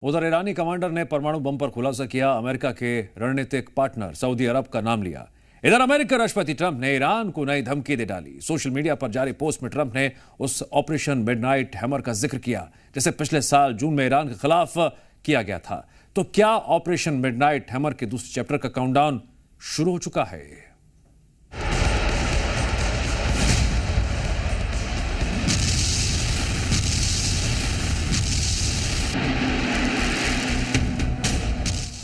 उधर ईरानी कमांडर ने परमाणु बम पर खुलासा किया, अमेरिका के रणनीतिक पार्टनर सऊदी अरब का नाम लिया। इधर अमेरिकी राष्ट्रपति ट्रंप ने ईरान को नई धमकी दे डाली। सोशल मीडिया पर जारी पोस्ट में ट्रंप ने उस ऑपरेशन मिडनाइट हैमर का जिक्र किया जिसे पिछले साल जून में ईरान के खिलाफ किया गया था। तो क्या ऑपरेशन मिडनाइट हैमर के दूसरे चैप्टर का काउंटडाउन शुरू हो चुका है?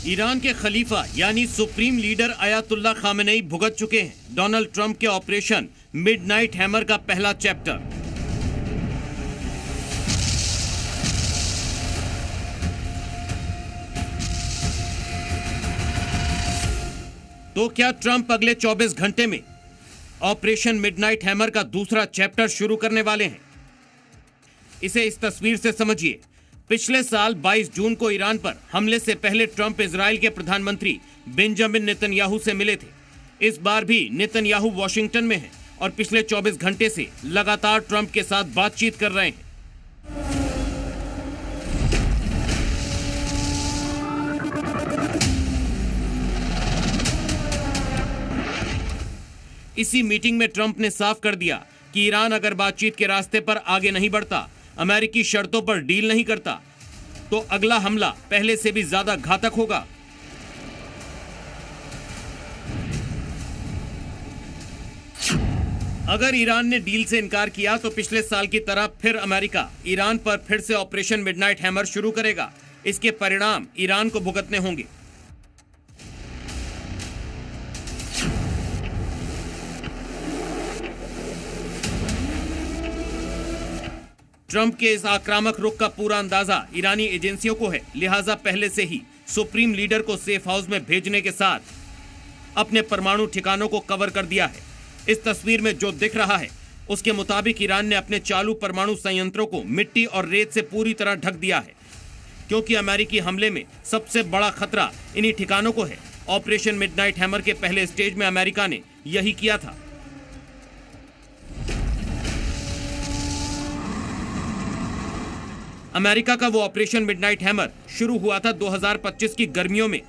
ईरान के खलीफा यानी सुप्रीम लीडर अयातुल्ला खामेनेई भुगत चुके हैं डोनाल्ड ट्रंप के ऑपरेशन मिडनाइट हैमर का पहला चैप्टर। तो क्या ट्रंप अगले 24 घंटे में ऑपरेशन मिडनाइट हैमर का दूसरा चैप्टर शुरू करने वाले हैं? इसे इस तस्वीर से समझिए। पिछले साल 22 जून को ईरान पर हमले से पहले ट्रंप इजराइल के प्रधानमंत्री बेंजामिन नेतन्याहू से मिले थे। इस बार भी नेतन्याहू वॉशिंगटन में हैं और पिछले 24 घंटे से लगातार ट्रंप के साथ बातचीत कर रहे हैं। इसी मीटिंग में ट्रंप ने साफ कर दिया कि ईरान अगर बातचीत के रास्ते पर आगे नहीं बढ़ता, अमेरिकी शर्तों पर डील नहीं करता, तो अगला हमला पहले से भी ज्यादा घातक होगा। अगर ईरान ने डील से इनकार किया तो पिछले साल की तरह फिर अमेरिका ईरान पर फिर से ऑपरेशन मिडनाइट हैमर शुरू करेगा। इसके परिणाम ईरान को भुगतने होंगे। ट्रंप के इस आक्रामक रुख का पूरा अंदाजा ईरानी एजेंसियों को है, लिहाजा पहले से ही सुप्रीम लीडर को सेफ हाउस में भेजने के साथ अपने परमाणु ठिकानों को कवर कर दिया है। इस तस्वीर में जो दिख रहा है उसके मुताबिक ईरान ने अपने चालू परमाणु संयंत्रों को मिट्टी और रेत से पूरी तरह ढक दिया है, क्योंकि अमेरिकी हमले में सबसे बड़ा खतरा इन्हीं ठिकानों को है। ऑपरेशन मिडनाइट हैमर के पहले स्टेज में अमेरिका ने यही किया था। अमेरिका का वो ऑपरेशन मिडनाइट हैमर शुरू हुआ था 2025 की गर्मियों में।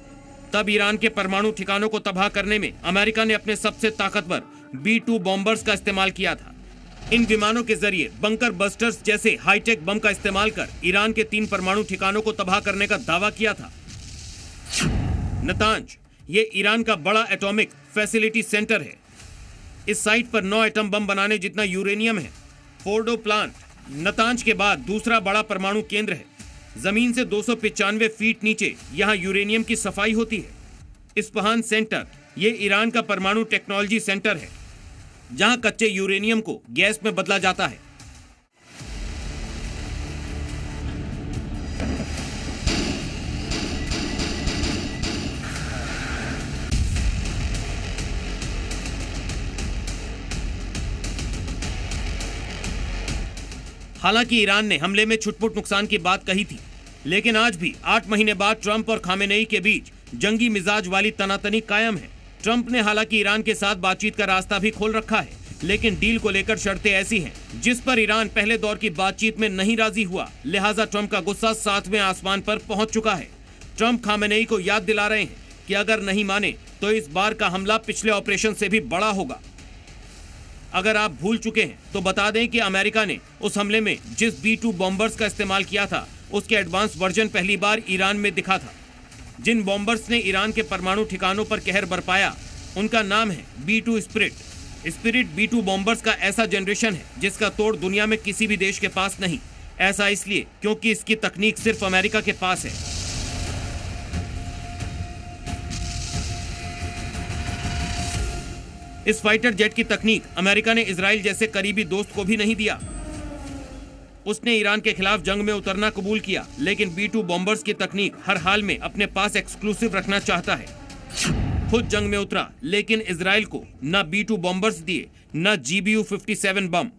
तब ईरान के परमाणु ठिकानों को तबाह करने में अमेरिका ने अपने सबसे ताकतवर B-2 बॉम्बर्स का इस्तेमाल किया था। इन विमानों के जरिए बंकर बस्टर्स जैसे हाईटेक बम का इस्तेमाल कर ईरान के 3 परमाणु ठिकानों को तबाह करने का दावा किया था। नतांज ये ईरान का बड़ा एटॉमिक फैसिलिटी सेंटर है। इस साइट पर 9 एटम बम बनाने जितना यूरेनियम है। फोर्डो प्लांट नतांज के बाद दूसरा बड़ा परमाणु केंद्र है। जमीन से 295 फीट नीचे यहाँ यूरेनियम की सफाई होती है। इस्फहान सेंटर ये ईरान का परमाणु टेक्नोलॉजी सेंटर है, जहाँ कच्चे यूरेनियम को गैस में बदला जाता है। हालांकि ईरान ने हमले में छुटपुट नुकसान की बात कही थी, लेकिन आज भी 8 महीने बाद ट्रंप और खामेनेई के बीच जंगी मिजाज वाली तनातनी कायम है। ट्रंप ने हालांकि ईरान के साथ बातचीत का रास्ता भी खोल रखा है, लेकिन डील को लेकर शर्तें ऐसी हैं जिस पर ईरान पहले दौर की बातचीत में नहीं राजी हुआ। लिहाजा ट्रंप का गुस्सा 7वें आसमान पर पहुंच चुका है। ट्रंप खामेनेई को याद दिला रहे हैं कि अगर नहीं माने तो इस बार का हमला पिछले ऑपरेशन से भी बड़ा होगा। अगर आप भूल चुके हैं तो बता दें कि अमेरिका ने उस हमले में जिस B-2 बॉम्बर्स का इस्तेमाल किया था उसके एडवांस वर्जन पहली बार ईरान में दिखा था। जिन बॉम्बर्स ने ईरान के परमाणु ठिकानों पर कहर बरपाया उनका नाम है B-2 स्पिरिट B-2 बॉम्बर्स का ऐसा जनरेशन है जिसका तोड़ दुनिया में किसी भी देश के पास नहीं। ऐसा इसलिए क्योंकि इसकी तकनीक सिर्फ अमेरिका के पास है। इस फाइटर जेट की तकनीक अमेरिका ने इजराइल जैसे करीबी दोस्त को भी नहीं दिया। उसने ईरान के खिलाफ जंग में उतरना कबूल किया, लेकिन B-2 बॉम्बर्स की तकनीक हर हाल में अपने पास एक्सक्लूसिव रखना चाहता है। खुद जंग में उतरा, लेकिन इजराइल को न B-2 बॉम्बर्स दिए न GBU-57 बम।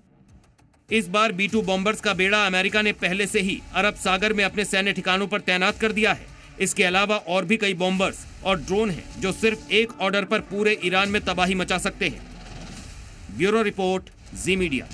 इस बार B-2 बॉम्बर्स का बेड़ा अमेरिका ने पहले से ही अरब सागर में अपने सैन्य ठिकानों पर तैनात कर दिया है। इसके अलावा और भी कई बॉम्बर्स और ड्रोन हैं जो सिर्फ एक ऑर्डर पर पूरे ईरान में तबाही मचा सकते हैं। ब्यूरो रिपोर्ट, जी मीडिया।